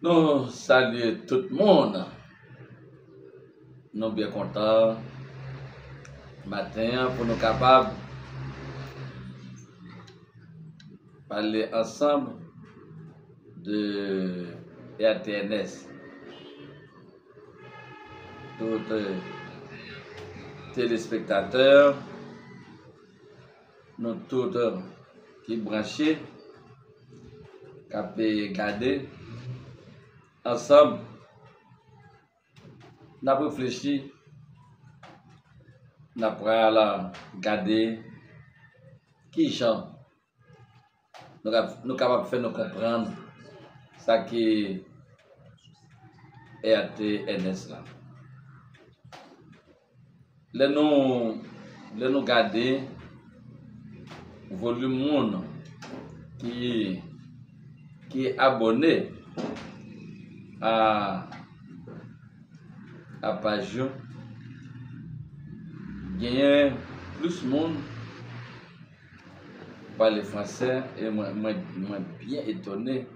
Nous saluons tout le monde. Nous sommes bien contents matin pour nous capables de parler ensemble de RTNS. Tous téléspectateurs, nous tous qui branchés, qui ont regardé ensemble, nous avons réfléchi, nous avons regardé qui chante. Nous sommes capables de faire nous comprendre ce qui est RTNS là. Là nous regarder volume monde qui est abonné à page, gagne plus de monde parler français et moi bien étonné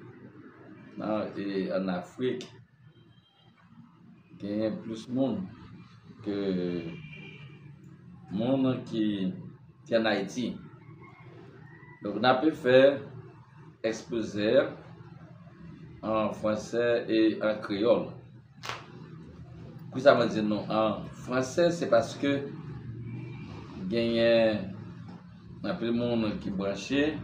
en Afrique gagne plus de monde que monde qui est en Haïti. Donc on a pu faire exposer en français et en créole. Puis ça veut dire non, en français c'est parce que gagne un peu de monde qui branché,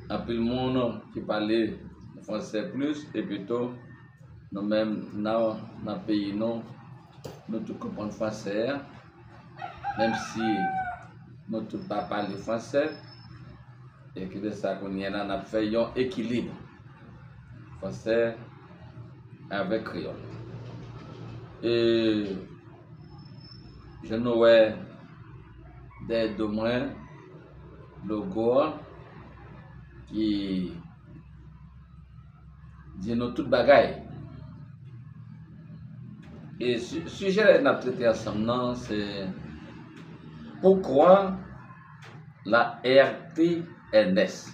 un peu de monde qui parlait français plus, et plutôt nous même dans le pays nous tous comprenons français, même si nous tous pas parler français, et que de ça qu'on y a fait un équilibre français avec créole. Et je n'aurais des domaines logo qui dit nous toute bagaille. Et le sujet que nous avons traité ensemble, c'est pourquoi la RTNS.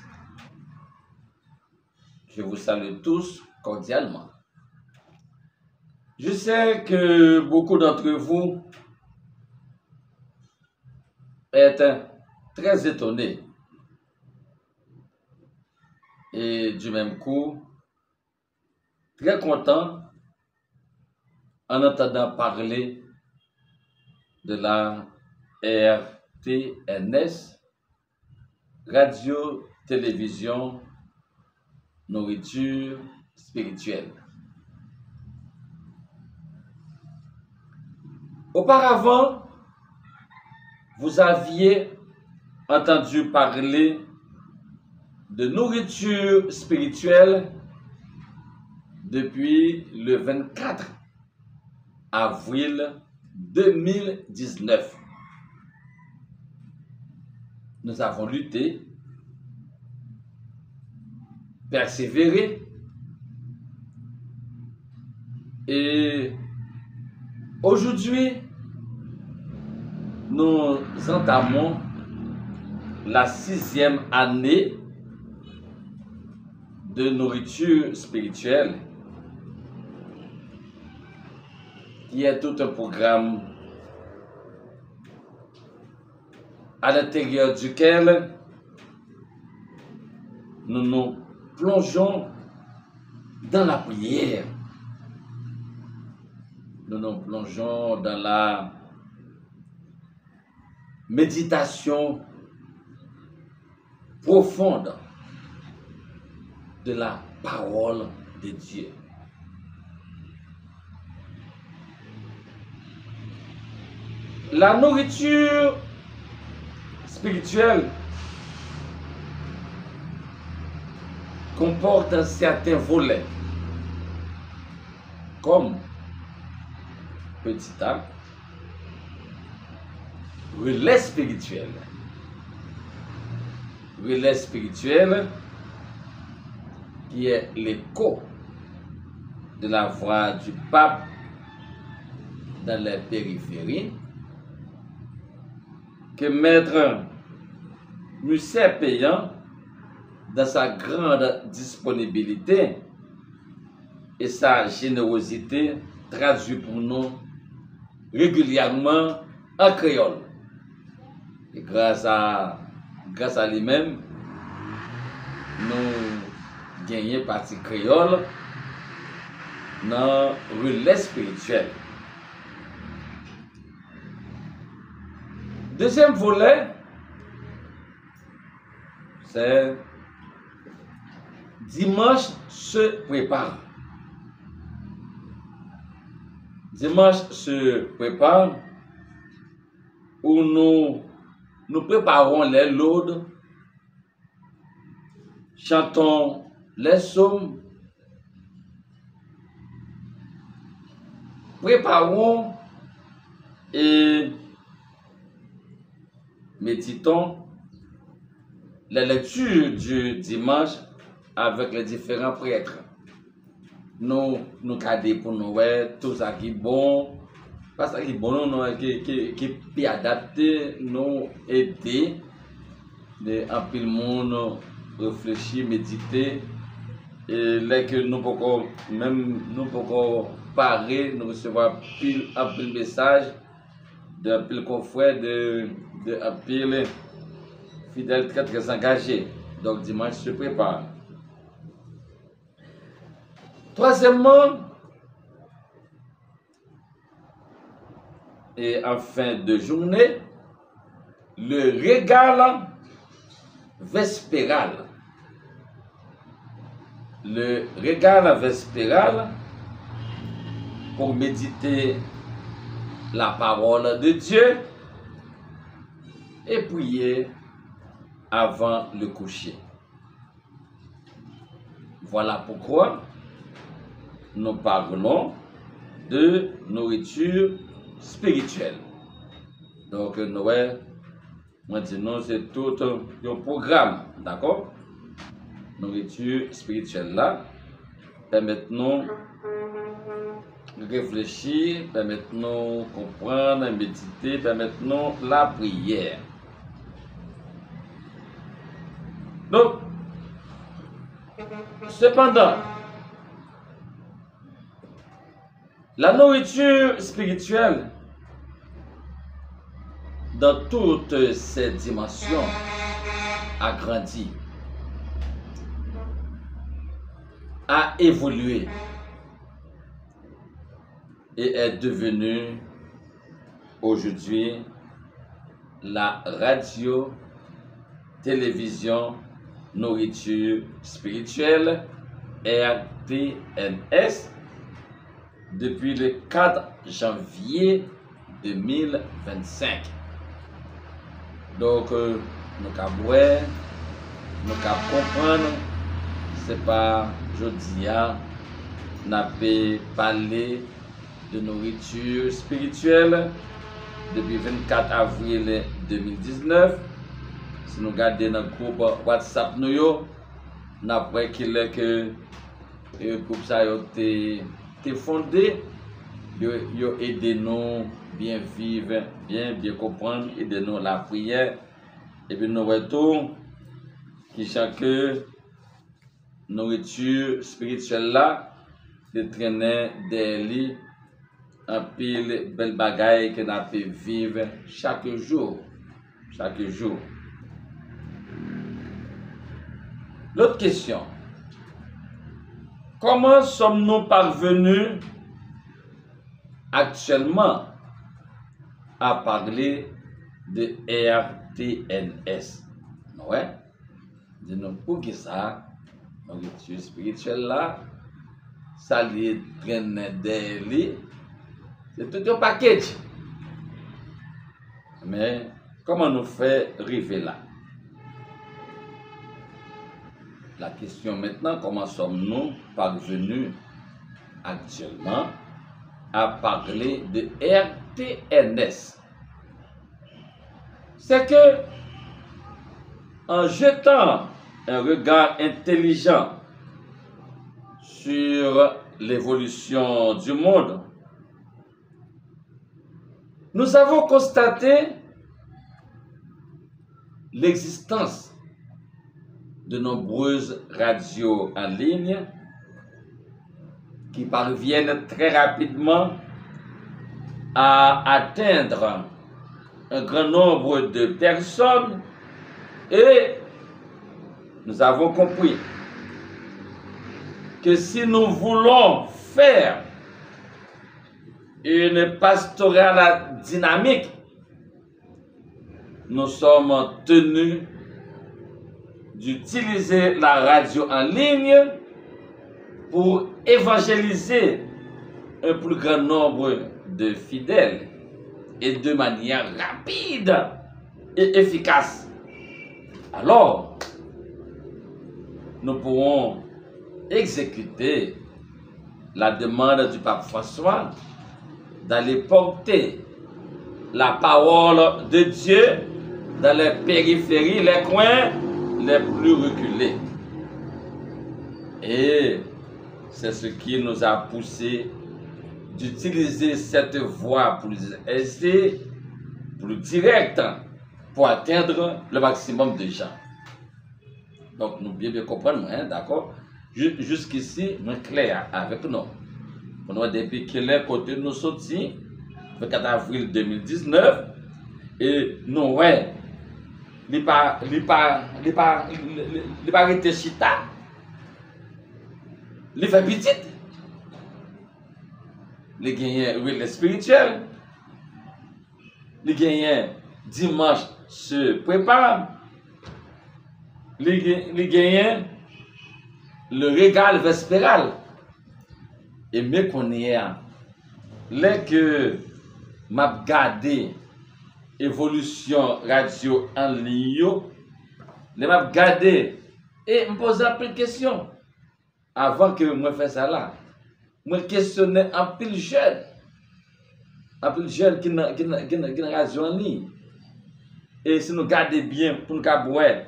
Je vous salue tous cordialement. Je sais que beaucoup d'entre vous êtes très étonnés et du même coup très contents en entendant parler de la RTNS, radio, télévision, nourriture spirituelle. Auparavant, vous aviez entendu parler de nourriture spirituelle depuis le 24 avril 2019. Nous avons lutté, persévéré et aujourd'hui, nous entamons la 6e année de nourriture spirituelle, qui est tout un programme à l'intérieur duquel nous nous plongeons dans la prière. Nous nous plongeons dans la méditation profonde de la parole de Dieu. La nourriture spirituelle comporte certains volets, comme petit A, relais spirituel. Relais spirituel qui est l'écho de la voix du pape dans les périphéries, que Maître Musset Payant, dans sa grande disponibilité, et sa générosité traduit pour nous régulièrement en créole. Et grâce à lui-même, nous gagnons partie créole dans le relais spirituel. Deuxième volet, c'est dimanche se prépare. Dimanche se prépare où nous préparons les laudes, chantons les psaumes, préparons et méditons les lectures du dimanche avec les différents prêtres. Nous gardons pour nous tout ça qui est bon, pas ça qui est bon, qui peut adapter, nous aider, en pile monde réfléchir, méditer, et là que nous pouvons parer, nous recevoir un pile message, d'un pile confrère, un pile fidèle très engagé. Donc dimanche se prépare. Troisièmement, et en fin de journée, le régal vespéral. Le régal vespéral pour méditer la parole de Dieu et prier avant le coucher. Voilà pourquoi nous parlons de nourriture spirituelle. Donc, Noël, maintenant, c'est tout un programme, d'accord? Nourriture spirituelle là, permet-nous de réfléchir, permet-nous de comprendre, méditer, permet-nous la prière. Donc, cependant, la nourriture spirituelle, dans toutes ses dimensions, a grandi, a évolué et est devenue aujourd'hui la radio, télévision, nourriture spirituelle, RTNS, depuis le 4 janvier 2025. Donc, nous avons boire, nous avons comprendre, c'est pas aujourd'hui, nous avons parlé de nourriture spirituelle depuis 24 avril 2019. Si nous regardons dans le groupe WhatsApp, nous avons vu que le groupe ça a été fondé, il a aidé nous bien vivre, bien comprendre, aider nous la prière. Et puis nous voyons que chaque nourriture spirituelle là, de traîner des lits, un pile belle bagaille que nous pouvons vivre chaque jour. Chaque jour. L'autre question. Comment sommes-nous parvenus actuellement à parler de RTNS? Ouais. Dis-nous pour qui ça, nourriture spirituelle là, ça lui traîne des lits, c'est tout un package. Mais comment nous faire arriver là? La question maintenant, comment sommes-nous parvenus actuellement à parler de RTNS? C'est que en jetant un regard intelligent sur l'évolution du monde, nous avons constaté l'existence de nombreuses radios en ligne qui parviennent très rapidement à atteindre un grand nombre de personnes et nous avons compris que si nous voulons faire une pastorale dynamique, nous sommes tenus d'utiliser la radio en ligne pour évangéliser un plus grand nombre de fidèles et de manière rapide et efficace. Alors, nous pourrons exécuter la demande du pape François d'aller porter la parole de Dieu dans les périphéries, les coins les plus reculés. Et c'est ce qui nous a poussé d'utiliser cette voie plus aisée, plus directe, pour atteindre le maximum de gens. Donc, nous bien comprendre, hein, d'accord? Jusqu'ici, nous sommes clairs avec nous. Depuis quel est côté nous sortis, le 4 avril 2019, et nous, ouais, il pas arrêté chita, il fait petit, il gagne le spirituel, il gagne dimanche se prépare, il gagne le régal vespéral. Et mieux qu'on y est, là que m'a gardé évolution radio en ligne, les m'a gardé et me poser un peu de questions avant que moi fasse ça là. Moi questionnais un peu de jeunes qui n'a radio en ligne. Et si nous gardons bien pour nous boire,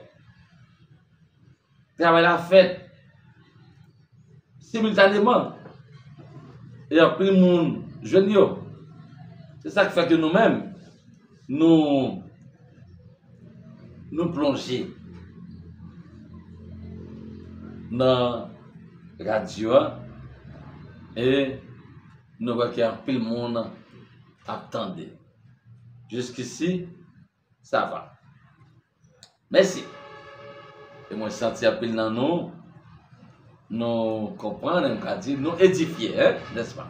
travailler la fête simultanément. Et en plus, le monde jeune, c'est ça qui fait que nous-mêmes, nous plongeons dans la radio et nous voyons qu'il y a plus le monde attendait. Jusqu'ici, ça va. Merci. Et moi, je sens un peu dans nous comprendre, nous édifier, hein, n'est-ce pas?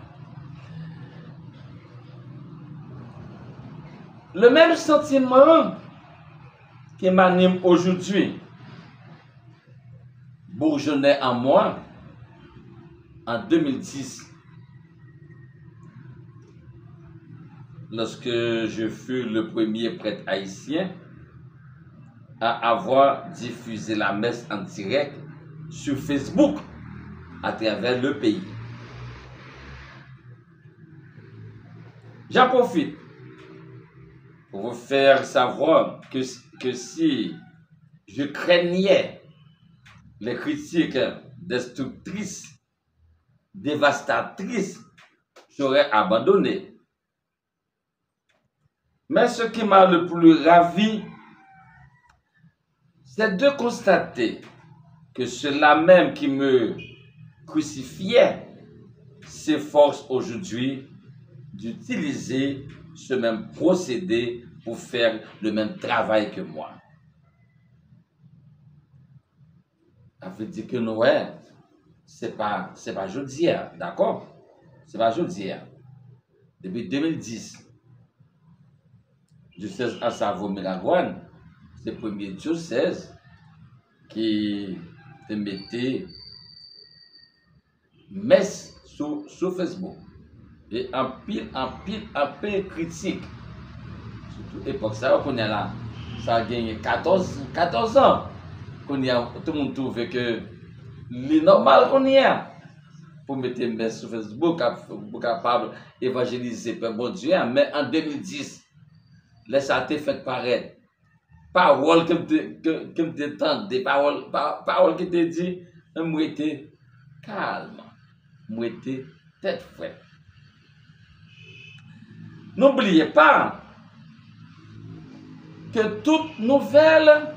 Le même sentiment qui m'anime aujourd'hui bourgeonnait en moi en 2010, lorsque je fus le premier prêtre haïtien à avoir diffusé la messe en direct sur Facebook à travers le pays. J'en profite pour vous faire savoir que si je craignais les critiques destructrices, dévastatrices, j'aurais abandonné. Mais ce qui m'a le plus ravi, c'est de constater que ceux-là même qui me crucifiaient s'efforcent aujourd'hui d'utiliser ce même procédé pour faire le même travail que moi. Ça veut dire que nous, ouais, c'est pas jeudi, d'accord? C'est pas jeudi. Depuis 2010, diocèse à Savo-Mélagouane, c'est le premier diocèse qui te mettait messe sur Facebook. Et en pile critique. Surtout l'époque, ça, qu'on est là, ça a gagné 14 ans. Qu'on y a, tout le monde trouve que c'est normal qu'on y a. Pour mettre messe sur Facebook, pour capable d'évangéliser le bon Dieu. Mais en 2010, là, ça a été fait paraître. Parole que me détente, des paroles qui te dit, moi j'étais calme, moi j'étais tête fouette. N'oubliez pas que toute nouvelle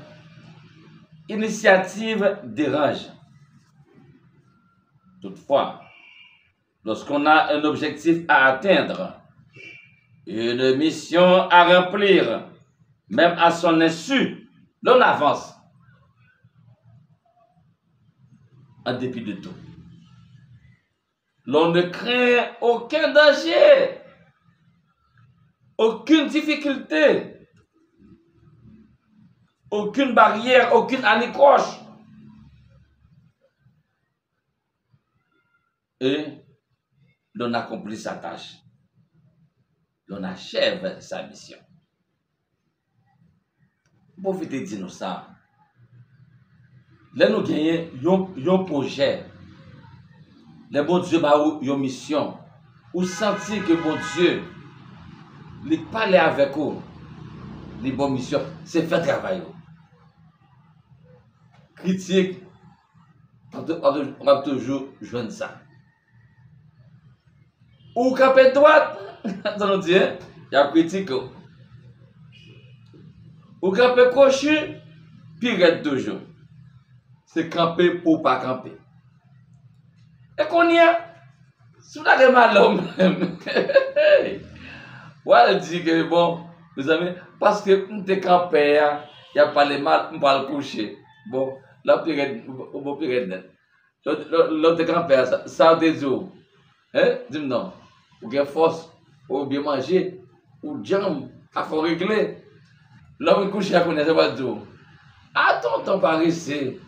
initiative dérange. Toutefois, lorsqu'on a un objectif à atteindre, une mission à remplir, même à son insu, l'on avance en dépit de tout. L'on ne craint aucun danger, aucune difficulté, aucune barrière, aucune anicroche. Et l'on accomplit sa tâche. L'on achève sa mission. Profitez de nous ça. Là, nous gagnons un projet. Le bon Dieu a une mission. Ou sentir que bon Dieu, il parle avec vous. Les bonnes missions, c'est faire travail. Critique, on va toujours joindre ça. Ou camper droite, dans Dieu, il y a critique. Ou camper cochu, pire toujours. C'est camper ou pas camper. Et qu'on y a, si vous avez mal l'homme, ouais, elle dit que bon, vous savez, parce que nous sommes campé, il n'y a pas les mal, on va le coucher. Bon, là, on peut net. L'autre campé, ça des jours. Hein? Dis-moi non. Ou bien force, ou bien manger, ou jam, à faut régler. L'homme couché à connaître pas tout. Attends, pas rester.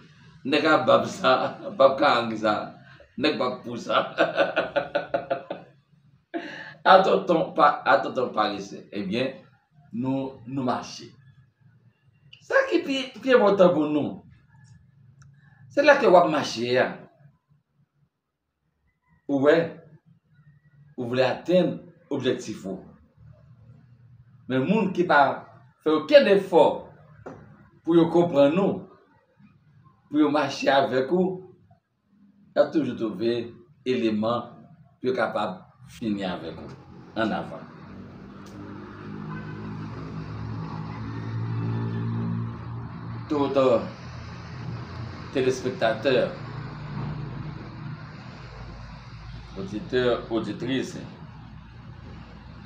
N'est pas bab ça, bab kang ça, n'est pas pour ça. Attends pas rester. Eh bien, nous marchons. Ça qui est important pour nous. C'est là que vous marchez. Ouais, vous voulez atteindre l'objectif. Mais le monde qui n'a pas fait aucun effort pour comprendre nous, pour marcher avec vous, il a toujours trouvé éléments pour être capable de finir avec vous. En avant. Tout téléspectateur, auditeur, auditrice,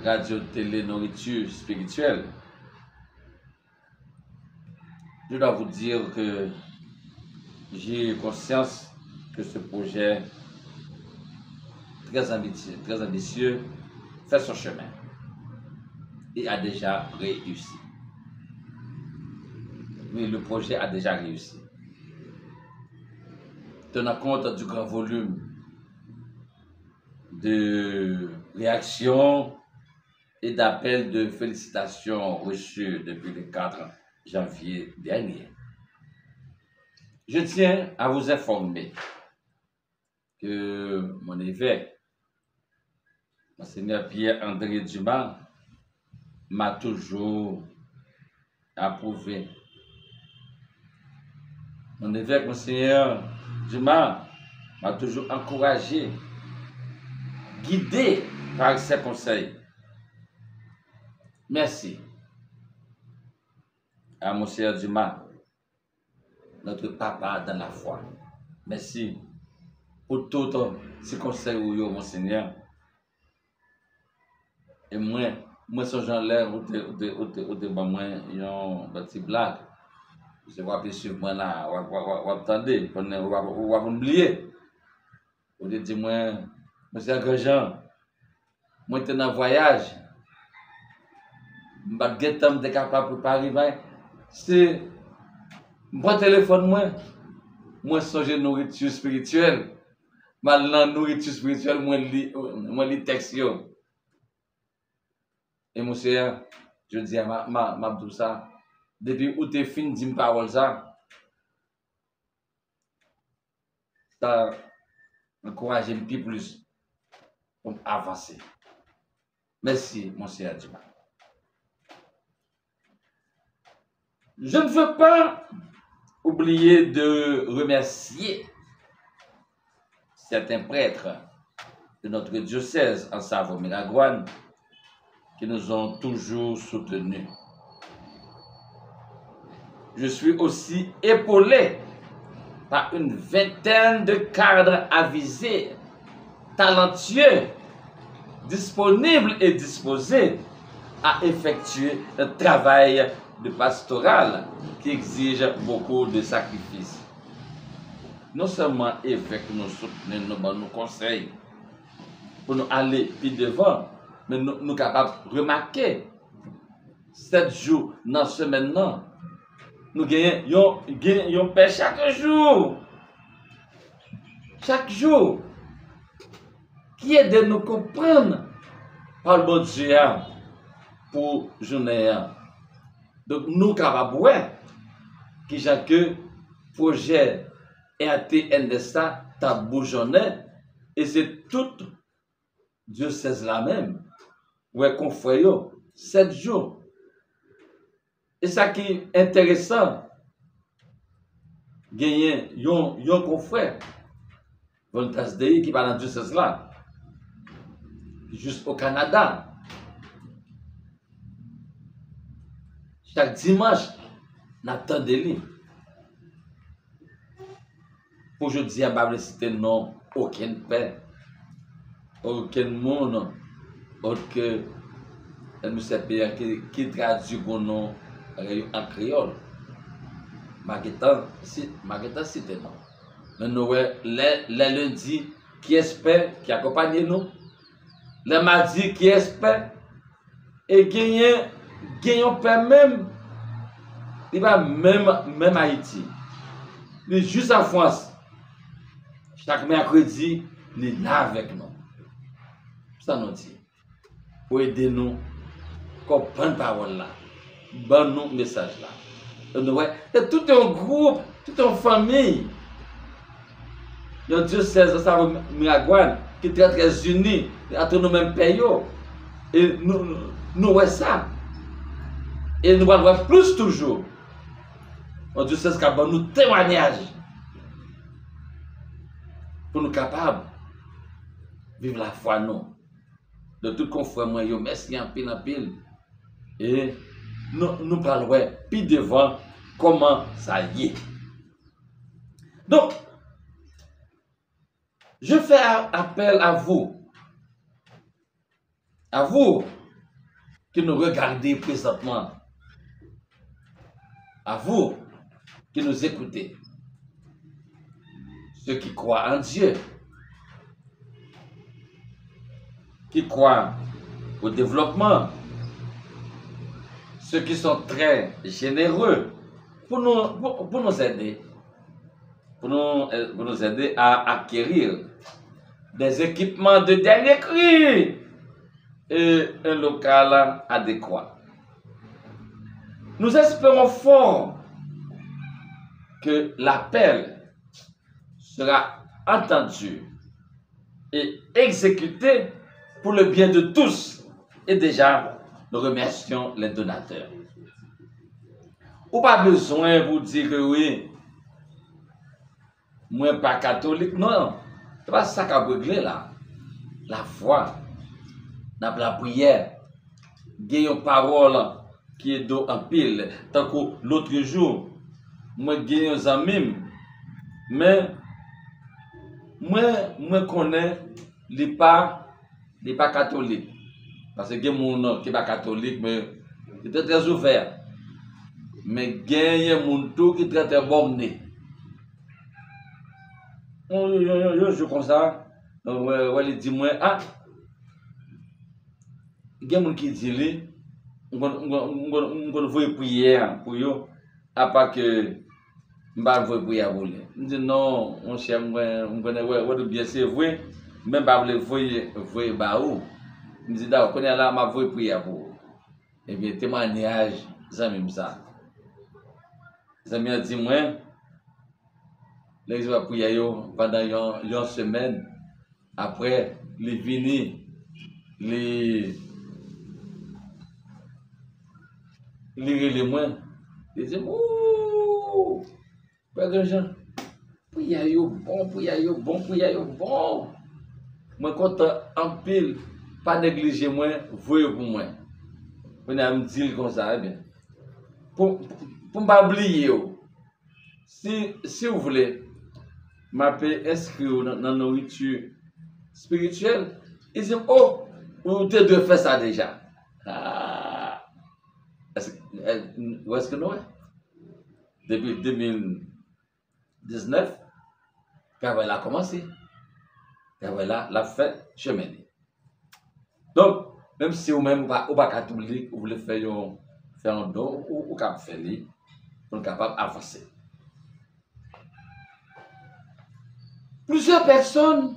radio, télé, nourriture spirituelle, je dois vous dire que j'ai conscience que ce projet très ambitieux fait son chemin et a déjà réussi. Oui, le projet a déjà réussi. Tenant compte du grand volume de réactions et d'appels de félicitations reçus depuis le 4 janvier dernier. Je tiens à vous informer que mon évêque, Monseigneur Pierre-André Dumas, m'a toujours approuvé. Mon évêque, Monseigneur Dumas, m'a toujours encouragé, guidé par ses conseils. Merci à Monseigneur Dumas, notre papa dans la foi. Merci pour tous ces conseils, Monseigneur. Et moi ce genre-là, ou te moi, yon petit blague. Je vois que suivre moi là, ou attendez, ou oublier. Ou te dire moi, monsieur Grandjean, moi t'es dans voyage. M'bat guetam t'es capable pour pas arriver. C'est mon téléphone moi songe nourriture spirituelle. Maintenant nourriture spirituelle moi li texte yo. Et monsieur, je dis à ma tout ça, depuis où tu fin d'une parole ça encourage un peu plus pour avancer. Merci, monsieur Dumas. Je ne veux pas oublier de remercier certains prêtres de notre diocèse en Savoie-Miragoâne qui nous ont toujours soutenus. Je suis aussi épaulé par une vingtaine de cadres avisés talentueux, disponibles et disposés à effectuer un travail de pastoral qui exige beaucoup de sacrifices. Non seulement évêque nous soutenir, nous conseils pour nous aller plus devant, mais nous sommes capables de remarquer 7 jours dans la semaine, nous gagnons paix chaque jour. Chaque jour. Qui aide de nous comprendre par le bon Dieu pour journée. Donc nous capables qui j'ai que projet RTNSA t'a bourgeonné et c'est tout Dieu sait la même. Ouais qu'on fait 7 jours. Et ça qui est intéressant, gagner yon confrère Voltas Dei qui parle dans Dieu sait là. Juste au Canada. Chaque dimanche, n'attend de lui. Pour je dis à Bible cité non, aucune paix, aucun monde, autre que M. Pierre qui traduit pour nous en créole. Maguetan cité non. Mais nous, les lundis qui espèrent, qui accompagnent nous, les mardis qui espèrent, et gagnent paix même, il va même Haïti. Mais juste en France, chaque mercredi, il est là avec nous. Ça nous dit. Pour aider nous, comprendre la parole là, bon nous message là. Et tout un groupe, toute une famille. Il y a Dieu sait ça, Miragouane, qui est très unis, entre nous mêmes pays. Et nous voyons ça. Et nous allons voir plus toujours. Dieu sait ce qu'il y a nous témoignage. Pour nous capables de vivre la foi, nous. De tout confrère, moi, merci en pile. Et nous parlons, puis devant, comment ça y est. Donc, je fais appel à vous qui nous regardez présentement, à vous qui nous écoutez, ceux qui croient en Dieu, qui croient au développement, ceux qui sont très généreux pour nous aider, pour nous aider à acquérir des équipements de dernier cri et un local adéquat. Nous espérons fort que l'appel sera entendu et exécuté pour le bien de tous. Et déjà, nous remercions les donateurs. Ou pas besoin de vous dire que oui, moi pas catholique, non. C'est pas ça qu'a réglé là. La foi, la prière, il y a une parole qui est en pile. Tant que l'autre jour, moi j'ai un ami, mais moi connais les pas catholiques. Parce que il y a des gens qui sont pas catholiques, mais qui sont très ouverts. Mais il y a des gens qui sont très bornés. Je comme ça, il dit moi, il y a des gens qui disent, on va prier pour eux, à part que je vais prier pour eux. Je dis non, mon cher, on connaît bien c'est vrai, même pas le voyer baou. Je dis d'accord, connaît là, ma voix prier pour eux. Et bien témoignage, ça même ça. Ça m'a dit moi. Les gens prier pendant une semaine. Après, les vini, les moins. Ils disent, ouh, pas de gens. Prier bon. Moi, content en pile, pas négliger moi, voyez pour moi. On a me dire comme ça, bien. Pour ne pas oublier, si vous voulez, je peux inscrire dans la nourriture spirituel, ils disent, oh, ou tu devais faire ça déjà. Ah, où est-ce que nous sommes? Depuis 2019, Kawela a commencé. Kawela l'a fait chemin. Donc, même si vous-même, vous pas catholique, vous voulez faire un don, ou cap faire pour être capable d'avancer. Plusieurs personnes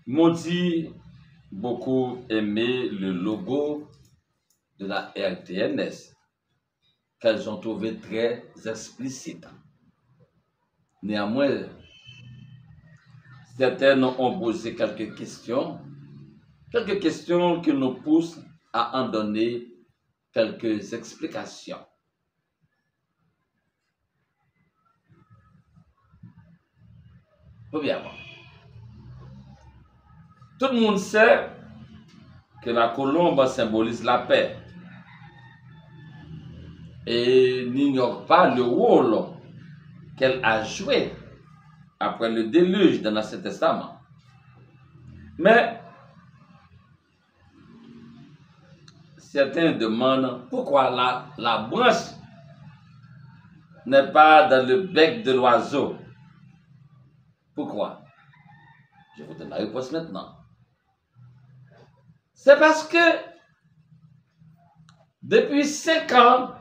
m'ont dit beaucoup aimer le logo de la RTNS, qu'elles ont trouvé très explicite. Néanmoins, certaines ont posé quelques questions qui nous poussent à en donner quelques explications. Premièrement, tout le monde sait que la colombe symbolise la paix et n'ignore pas le rôle qu'elle a joué après le déluge dans l'Ancien Testament. Mais certains demandent pourquoi la branche n'est pas dans le bec de l'oiseau. Pourquoi? Je vous donne la réponse maintenant. C'est parce que depuis 5 ans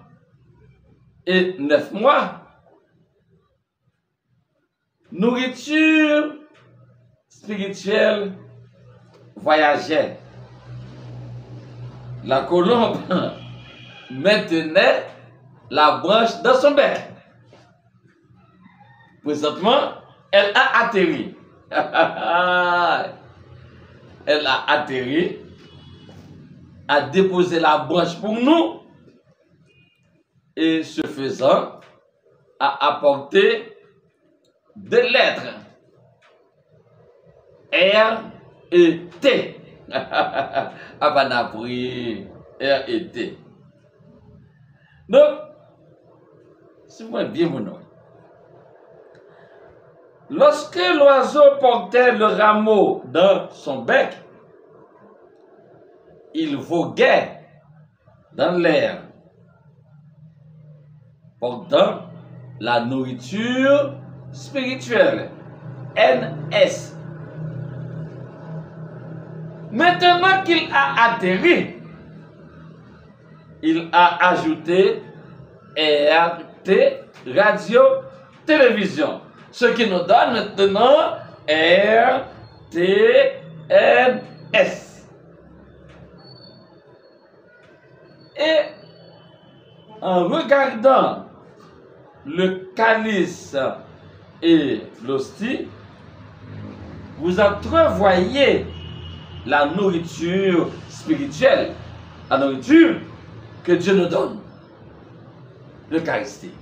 et 9 mois, nourriture spirituelle voyageait. La colombe maintenait la branche dans son bec. Présentement, elle a atterri. Elle a atterri, a déposé la branche pour nous et ce faisant, a apporté des lettres R et T. Abanapri, R et T. Donc, c'est moi bien mon nom. Lorsque l'oiseau portait le rameau dans son bec, il voguait dans l'air, portant la nourriture spirituelle, NS. Maintenant qu'il a atterri, il a ajouté RT, radio, télévision. Ce qui nous donne maintenant RTNS. Et en regardant le calice et l'hostie, vous entrevoyez la nourriture spirituelle, la nourriture que Dieu nous donne, l'Eucharistie,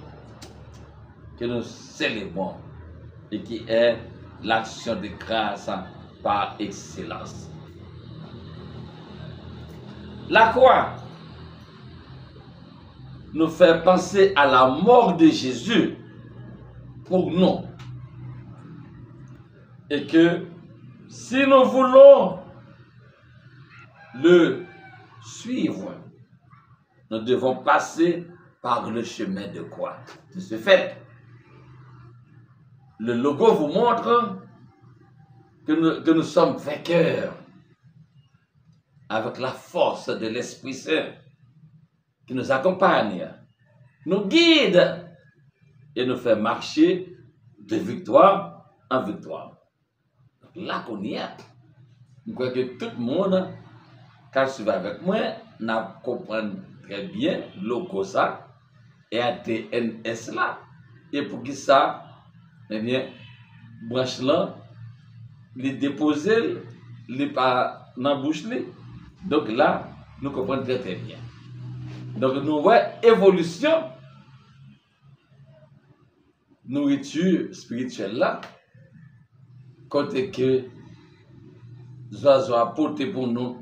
que nous célébrons et qui est l'action de grâce par excellence. La croix nous fait penser à la mort de Jésus pour nous. Et que si nous voulons le suivre, nous devons passer par le chemin de croix. De ce fait, le logo vous montre que nous sommes vainqueurs avec la force de l'Esprit Saint qui nous accompagne, nous guide et nous fait marcher de victoire en victoire. Là qu'on y est, je crois que tout le monde, quand je suis avec moi, n'a comprend très bien le logo ça et ATNS là. Et pour qui ça, eh bien, branche là, les déposer, les pas dans la bouche. Donc là, nous comprenons très très bien. Donc nous voyons évolution nourriture spirituelle là, côté que Zozo a porté pour nous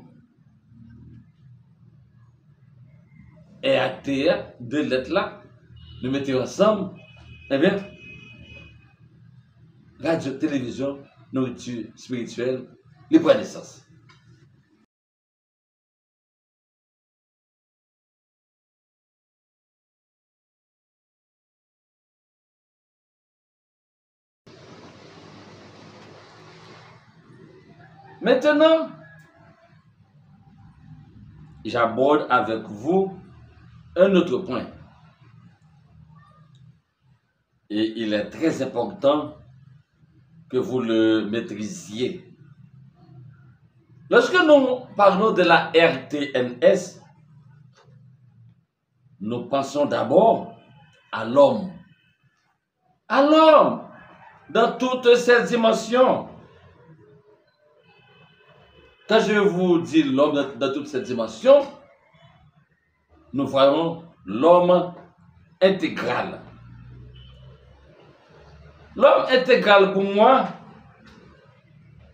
et à terre, deux lettres là, nous mettons ensemble, eh bien, radio, télévision, nourriture spirituelle, il prend naissance. Maintenant, j'aborde avec vous un autre point. Et il est très important que vous le maîtrisiez. Lorsque nous parlons de la RTNS, nous pensons d'abord à l'homme. À l'homme, dans toutes ses dimensions. Quand je vous dis l'homme dans toutes ses dimensions, nous voyons l'homme intégral. L'homme intégral pour moi,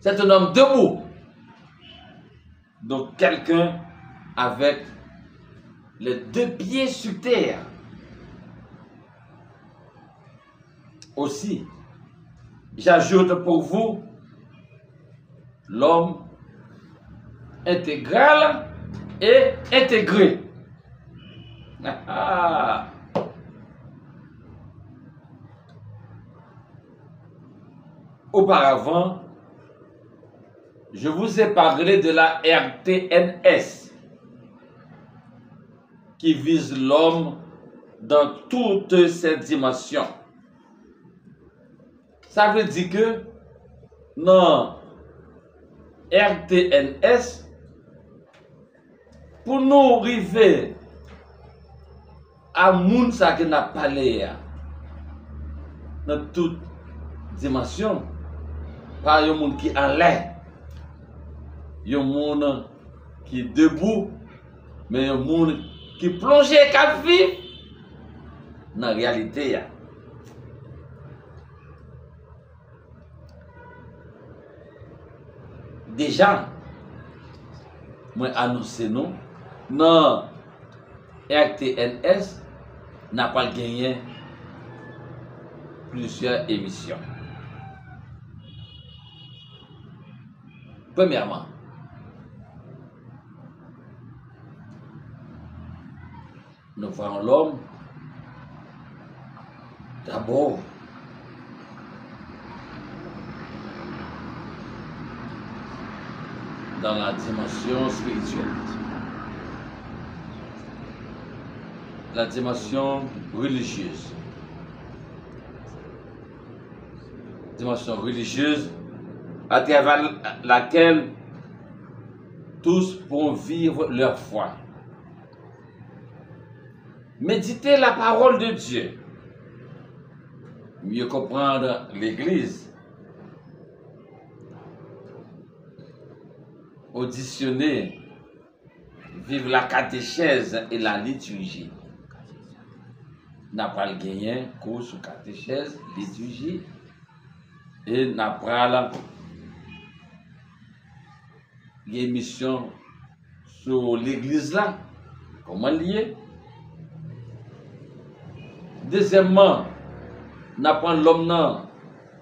c'est un homme debout. Donc quelqu'un avec les deux pieds sur terre. Aussi, j'ajoute pour vous l'homme intégral et intégré. Auparavant, je vous ai parlé de la RTNS qui vise l'homme dans toutes ses dimensions. Ça veut dire que dans RTNS, pour nous arriver à moun ça que n'a parlé dans toute dimension, pas un monde qui en l'air, un monde qui est debout, mais un monde qui plonge et qui vit dans la réalité. Déjà, moi annoncé nous, dans RTNS, n'a pas gagné plusieurs émissions. Premièrement, nous voyons l'homme d'abord dans la dimension spirituelle, la dimension religieuse. Dimension religieuse à travers laquelle tous pourront vivre leur foi. Méditer la parole de Dieu, mieux comprendre l'Église, auditionner, vivre la catéchèse et la liturgie. N'a pas le gagné cours sur catéchèse, liturgie, et n'a pas l'émission sur l'Église là, comment lier. Deuxièmement, n'a pas l'homme dans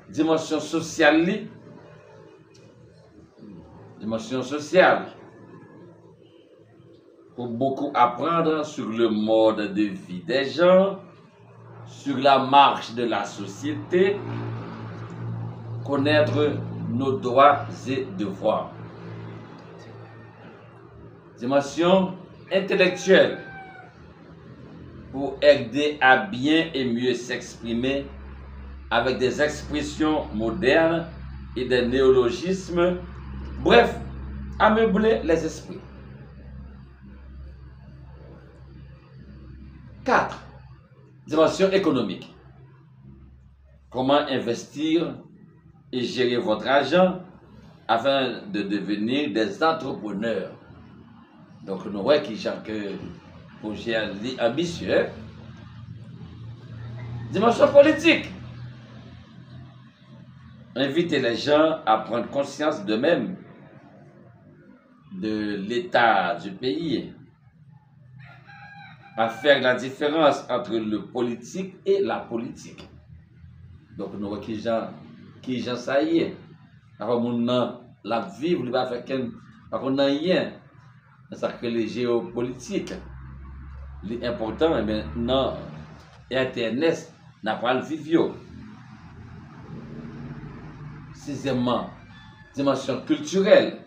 dimension sociale, dimension sociale, pour beaucoup apprendre sur le mode de vie des gens, sur la marche de la société, connaître nos droits et devoirs. Dimension intellectuelle, pour aider à bien et mieux s'exprimer avec des expressions modernes et des néologismes, bref, ameubler les esprits. 4. Dimension économique. Comment investir et gérer votre argent afin de devenir des entrepreneurs. Donc, nous voyons qui sont que projet ambitieux. Dimension politique. Inviter les gens à prendre conscience d'eux-mêmes, de l'état du pays, à faire la différence entre le politique et la politique. Donc, nous voyons qui ça y est. Alors, la vivre, il va faire parce qu'on n'a rien. Ça crée les géopolitiques. L'important, eh bien, non, Internet n'a pas le vivre. Sixièmement, dimension culturelle.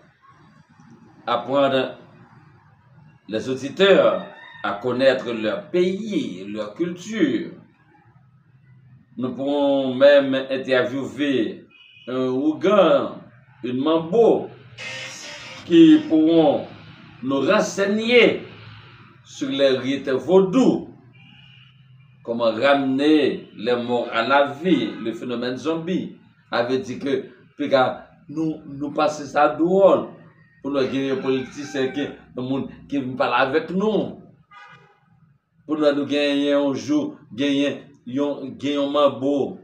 Apprendre les auditeurs à connaître leur pays, leur culture. Nous pourrons même interviewer un Ougan, une Mambo, qui pourront nous renseigner sur les rites vaudous, comment ramener les morts à la vie, le phénomène zombie. Avait dit que nous passons ça dehors pour nous gagner les politiciens qui parlent avec nous. Pour nous gagner un jour, gagner un Mambo,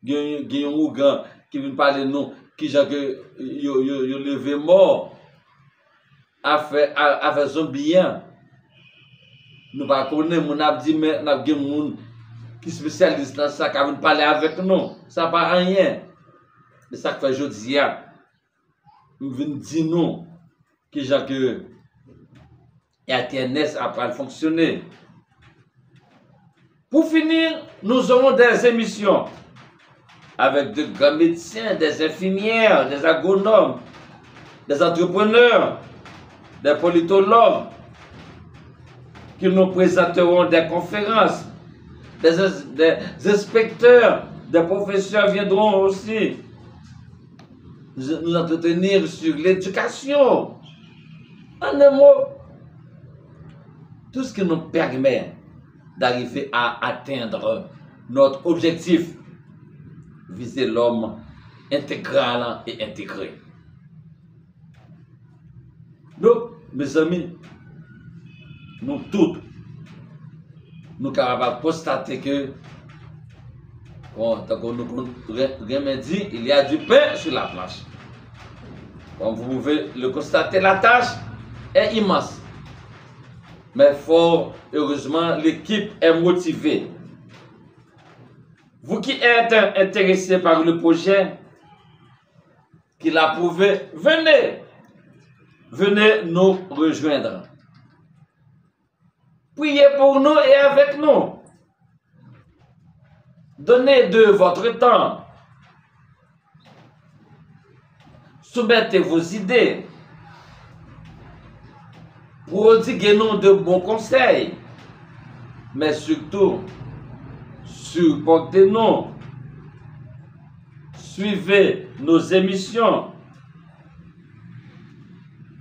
gagner un Ougan qui vient parler de nous, qui j'ai que yo levé mort, a fait zombie. Nous ne connaissons pas, nous avons dit, mais nous avons des gens qui sont spécialistes dans ça, qui viennent parler avec nous. Ça n'a pas rien. Mais ça fait aujourd'hui, nous venons dire nous, qui j'ai que Internet après fonctionner. Pour finir, nous aurons des émissions avec de grands médecins, des infirmières, des agronomes, des entrepreneurs, des politologues qui nous présenteront des conférences, des inspecteurs, des professeurs viendront aussi nous entretenir sur l'éducation. En un mot, tout ce qui nous permet d'arriver à atteindre notre objectif, viser l'homme intégral et intégré. Donc, mes amis, nous tous, nous sommes capables de constater que, comme nous dit, il y a du pain sur la planche. Comme vous pouvez le constater, la tâche est immense. Mais fort heureusement, l'équipe est motivée. Vous qui êtes intéressés par le projet, qui l'a prouvé, venez nous rejoindre. Priez pour nous et avec nous. Donnez de votre temps. Soumettez vos idées. Prodiguez-nous de bons conseils. Mais surtout, supportez-nous. Suivez nos émissions.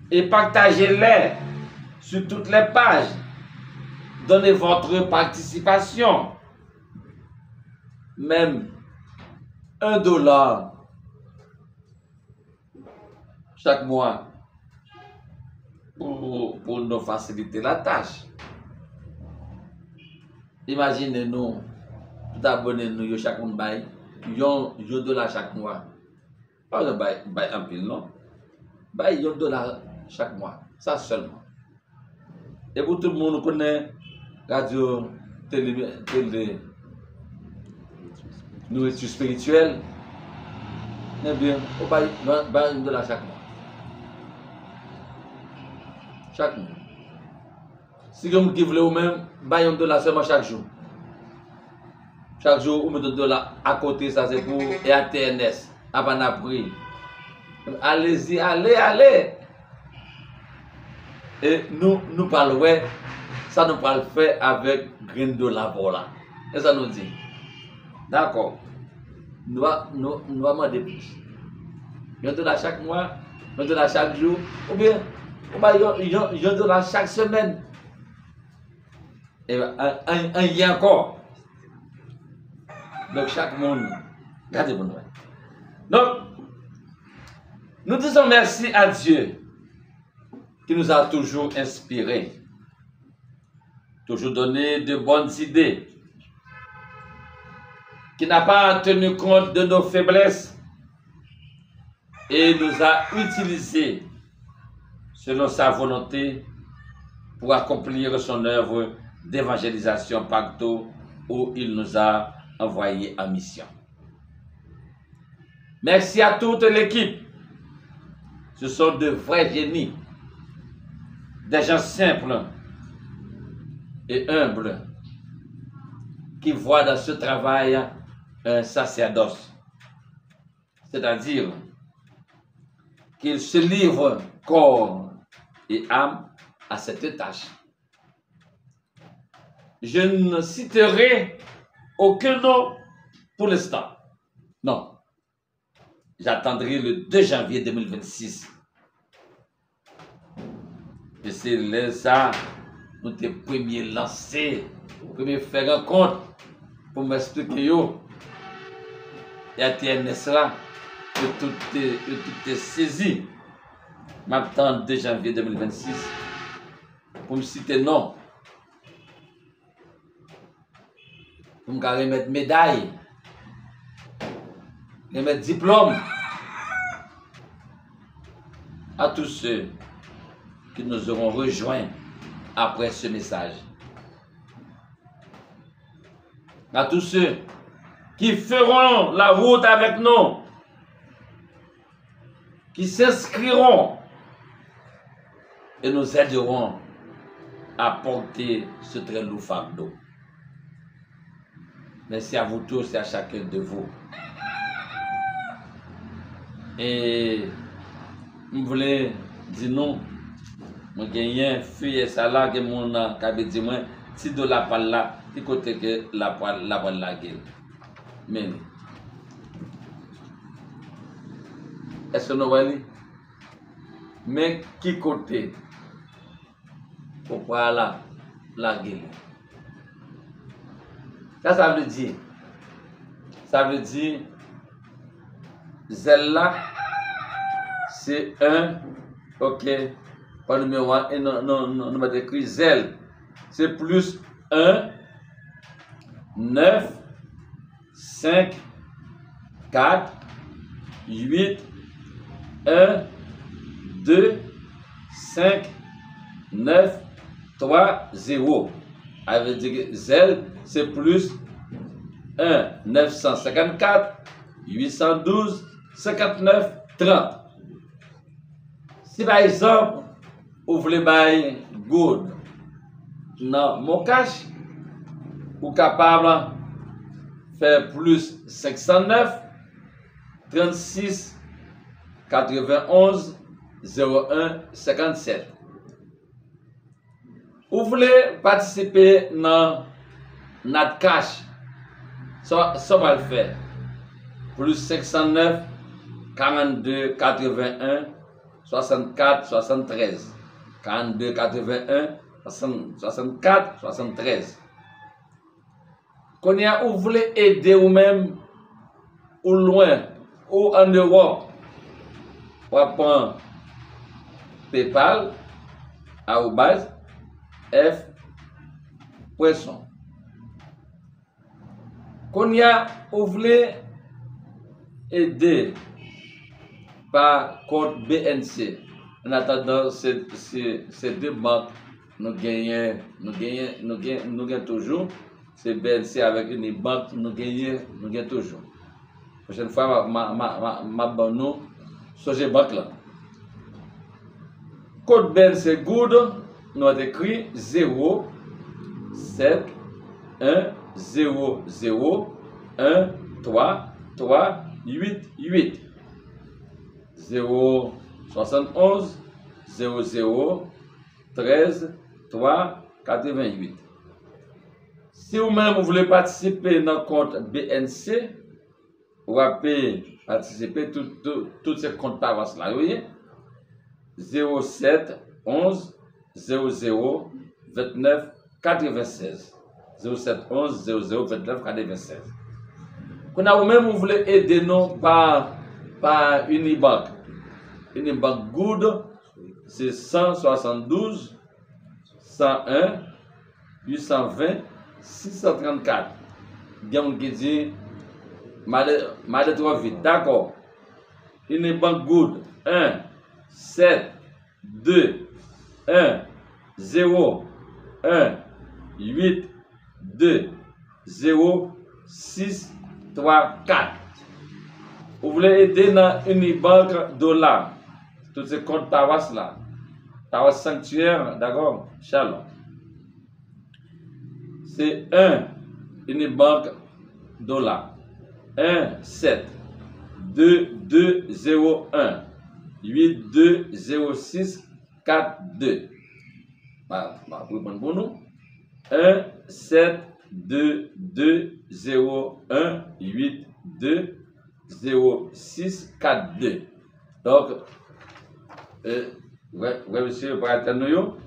Et partagez-les sur toutes les pages. Donnez votre participation. Même $1 chaque mois pour nous faciliter la tâche. Imaginez-nous, tout abonnez-nous, chaque monde bail $1 chaque mois. Pas de bail en pile, non? Bail $1 chaque mois, ça seulement. Et pour tout le monde connaît radio, télé, nourriture spirituelle, eh bien, on bail $1 chaque mois. Chaque mois. Si vous voulez vous-même, bail $1 seulement chaque jour. Chaque jour, vous mettez $1 à côté, ça c'est pour ATNS, à Panapri. Allez-y, allez. Et nous parlons, ça nous parle faire avec $1 pour là. Et ça nous dit. D'accord. Nous allons demander plus. $1 chaque mois, $1 chaque jour, ou bien $1 chaque semaine. Et un y a encore. Donc chaque monde, regardez pour nous. Donc, nous disons merci à Dieu qui nous a toujours inspirés, toujours donné de bonnes idées, qui n'a pas tenu compte de nos faiblesses et nous a utilisés selon sa volonté pour accomplir son œuvre d'évangélisation partout où il nous a envoyés en mission. Merci à toute l'équipe Ce sont de vrais génies, des gens simples et humbles qui voient dans ce travail un sacerdoce. C'est-à-dire qu'ils se livrent corps et âme à cette tâche. Je ne citerai aucun nom pour l'instant. Non. J'attendrai le 2 janvier 2026. Et c'est là ça, nous te premier lancé, premier faire rencontre pour m'expliquer yo. Et à TNS là, que tout est saisi. M'attends 2 janvier 2026 pour me citer non. Pour me remettre médaille, remettre diplôme à tous ceux qui nous auront rejoints après ce message. À tous ceux qui feront la route avec nous, qui s'inscriront et nous aideront à porter ce très lourd fardeau. Merci à vous tous et à chacun de vous. Et je voulais dire non. Je gagne fille ça là que mon cabé dit moi si de la parole là qui côté que la parole la gueule. Mais est-ce que nous voyons? Mais qui côté pour parler la gueule? Ça veut dire, zèle là, c'est un, ok, pas numéro 1, et non, va écrit zèle, c'est plus 1, 9, 5, 4, 8, 1, 2, 5, 9, 3, 0. Ça veut dire que zèle, c'est plus 1 954 812 59 30. Si par exemple, vous voulez bailler good dans mon cash, vous capable de faire plus 509 36 91 01 57. Vous voulez participer dans notre cash, ça va le faire. Plus 509 42 81 64 73. 42 81 64 73. Quand vous voulez aider ou même ou loin ou en Europe, vous prendre PayPal @f poisson. Quand vous voulez aider par compte BNC, en attendant ces deux banques, nous gagnons toujours. C'est BNC avec une banque, nous gagnons toujours. La prochaine fois, ma bonne sur ces banques là. Code BNC good, nous avons écrit 0 7 1 0 0 1 3 3 8 8 0 71 00 13 3 88. Si vous-même vous voulez participer dans le compte BNC, vous pouvez participer tous ces comptes par avance là, vous voyez? 07 11 00 29 96. 07 11 00 29 96. Quand vous-même vous voulez aider nous par Unibank. Unibank Good, c'est 172 101 820 634. Bien qui dit mal trop vite, d'accord. Unibank Good 1 7 2 1 0 1 8 2 0 6 3 4. Vous voulez aider dans Unibank dollar. tous ces comptes paroisse là, paroisse sanctuaire, d'accord, Shalom. C'est une banque dollar. 1 7 2 2 0 1 8 2 0 6 4 2. Pour nous. 1 7 2 2 0 1 8 2 0 6 4 2. Donc, ouais, monsieur, pour attendre,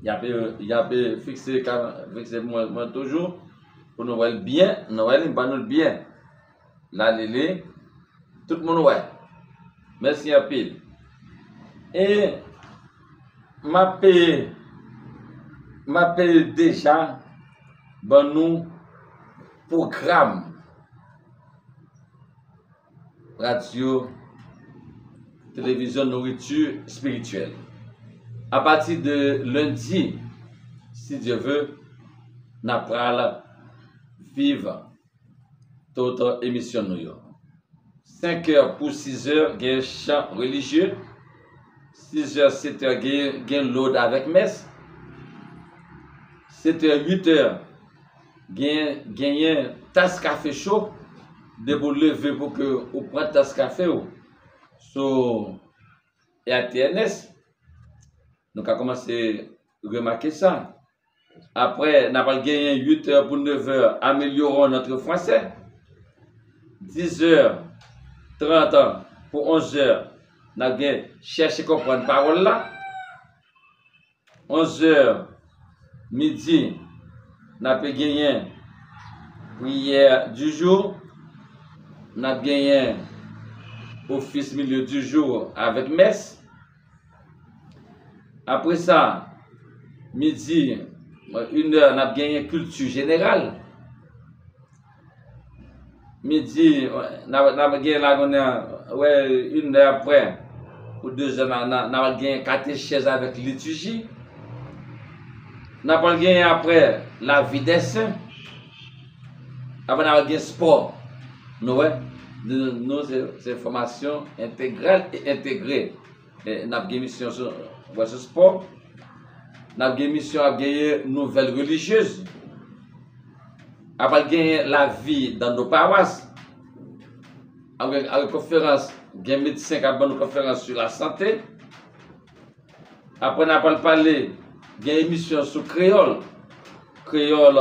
il y a fixé moi toujours pour nous voir bien, nous voir nous bien. Là, tout le monde ouais. Merci à pile. Et ma paix déjà dans nous programme radio, télévision, nourriture spirituelle. À partir de lundi, si Dieu veut, nous allons vivre toute émission. 5h pour 6h, il y a un chant religieux. 6h, 7h, il y a un load avec messe. 7h, 8h, il y a un tasse café chaud. De vous lever pour que vous preniez tasse café sur RTNS. Donc, on a commencé à remarquer ça. Après, nous avons gagné 8h pour 9h, améliorons notre français. 10h, 30h pour 11h, nous avons cherché à comprendre la parole là. 11h, midi, nous avons gagné prière du jour. Nous avons gagné office milieu du jour avec messe. Après ça, midi, 1h, nous avons gagné culture générale. Midi, nous avons gagné 1h après, pour 2h, nous avons gagné catéchèse avec liturgie. Nous avons gagné après la vie des saints. Après, nous avons gagné sport. Nous, c'est formation intégrale et intégrée. Nous avons gagné mission sur ce sport. Nous avons gagné mission à gagner nouvelles religieuses. Après, gagner la vie dans nos paroisses. Avec la conférence, gagner médecin qui a une conférence sur la santé. Après, nous avons parlé, gagner émission sur créole. Créole,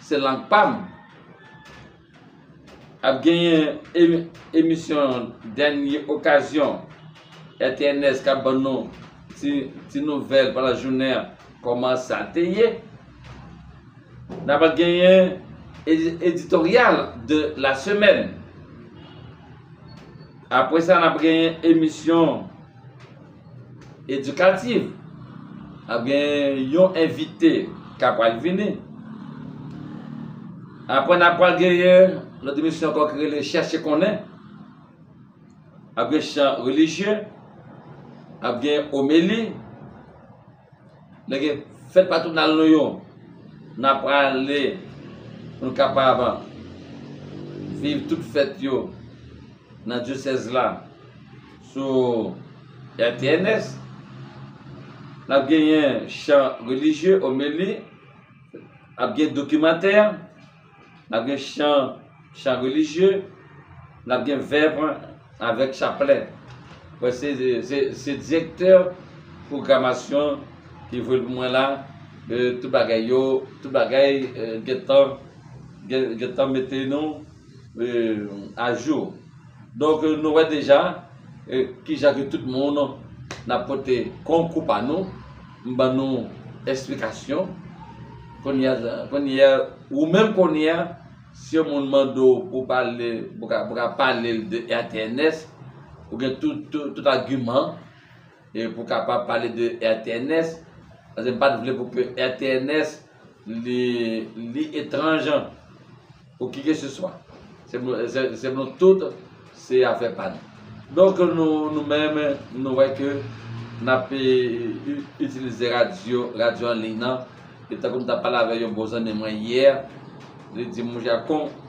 c'est langue PAM. A gagné émission dernière occasion RTNS qui a donné une nouvelle pour la journée comment ça a été. Nous avons gagné éditorial de la semaine. Après ça, nous avons gagné émission éducative. Nous avons gagné un invité qui a venir. Après, nous avons gagné notre émission qu'on crée les chercher qu'on est. Après chant religieux, après homélie. Faites pas tout dans le noyau. Nous apprenons, nous capables de vivre toute fête dans le diocèse là sur RTNS. Nous avons gagné chant religieux, homélie, après documentaire, après chant religieux, nous avons bien verbe avec chapelet. C'est directeur programmation qui veut moins là, tout bagaille, getan mettez-nous à jour. Donc nous voyons déjà qui que tout le monde n'a porté concours à nous, nous explication qu'on y a ou même qu'on y a. Si on demande pour parler de RTNS, ou bien tout argument, et pour capable parler de RTNS, parce que pas de pour que RTNS les étrangers, ou qui que ce soit. C'est nous tout, c'est affaire pas nous. Donc nous-mêmes, nous voyons que nous avons utilisé radio en ligne, et comme tu as parlé avec un beau ami hier, je dis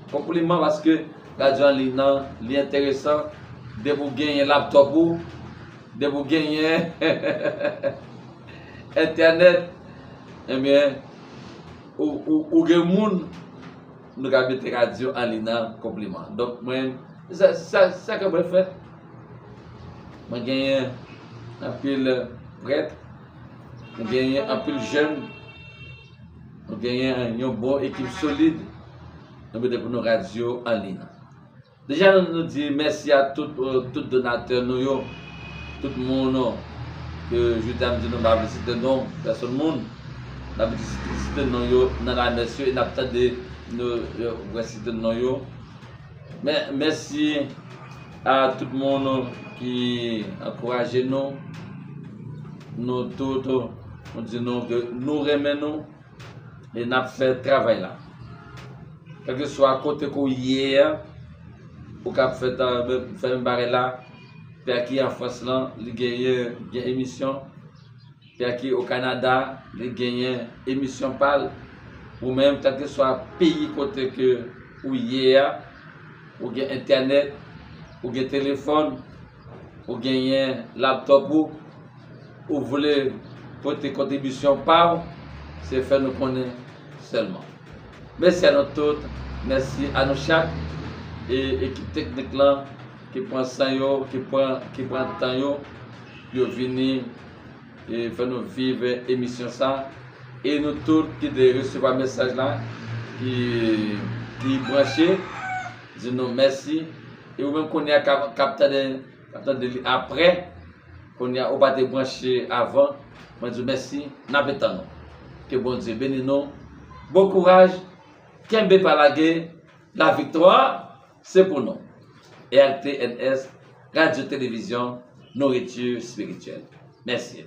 compliment parce que radio en ligne est intéressant de vous gagner un laptop de vous gagner Internet, eh bien, ou gen moun, nous avons des radio en ligne compliment. Donc, moi, ça que je fais. Je gagne un pile prêtre, je gagne un pile jeune, je gagne une bonne équipe solide, nous avons nos radios en ligne. Déjà, nous disons merci à tous donateurs, tout le monde que je t'aime de nous avoir cité nom, personne monde. Nous avons cité nom dans la nation et nous avons de nous citer nom. Merci à tout le monde qui encourage nous. Nous tous, nous disons que nous remenons et nous fait le travail là. Quel que soit à côté qu'on y est, ou qu'on fait un barrel là, puis qui en France là, il gagne une émission, puis qui au Canada, il gagne une émission parle, ou même quel que soit pays côté que où y est, ou gagne internet, ou gagne téléphone, ou gagne laptop ou voulez porter contribution par, c'est faire nous connaître seulement. Merci à nous tous, merci à nous chaque et équipe technique là qui prend ça qui prend temps de venir et faire nous vivre l'émission ça et nous tous qui de recevoir message là qui branché, disons nous merci et vous même qu'on y a capté après qu'on y a pas de branché avant, moi dis merci, n'attendons que bon Dieu bénisse nous, bon courage, Kembe Palagé, la victoire, c'est pour nous. RTNS, Radio-Télévision, nourriture spirituelle. Merci.